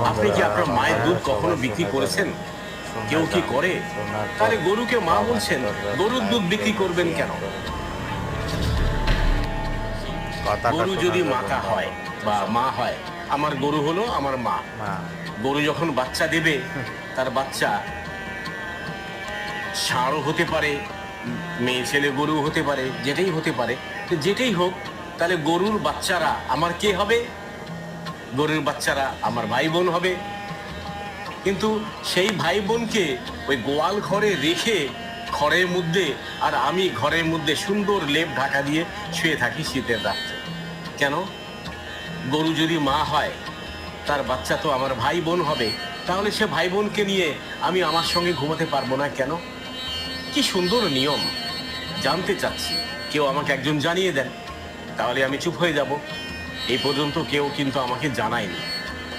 আপনি কি আপনার মায়ের দুধ কখনো বিক্রি করেছেন? কেউ কি করে? তাহলে গরুকে মা বলছেন, গরুর দুধ বিক্রি করবেন কেন? গরু যদি মাতা হয় বা মা হয়, আমার গরু হলো আমার মা। গরু যখন বাচ্চা দেবে, তার বাচ্চা ষাঁড়ও হতে পারে, মেয়ে ছেলে গরু হতে পারে, যেটাই হতে পারে। তো যেটাই হোক, তাহলে গরুর বাচ্চারা আমার কে হবে? গরুর বাচ্চারা আমার ভাই বোন হবে। কিন্তু সেই ভাই বোনকে ওই গোয়াল ঘরে রেখে খড়ের মধ্যে, আর আমি ঘরের মধ্যে সুন্দর লেপ ঢাকা দিয়ে শুয়ে থাকি শীতের রাত্রে। কেন? গরু যদি মা হয়, তার বাচ্চা তো আমার ভাই বোন হবে। তাহলে সে ভাই বোনকে নিয়ে আমি আমার সঙ্গে ঘুমাতে পারবো না কেন? কি সুন্দর নিয়ম! জানতে চাচ্ছি, কেউ আমাকে একজন জানিয়ে দেন, তাহলে আমি চুপ হয়ে যাব। এই পর্যন্ত কেউ কিন্তু আমাকে জানায়নি।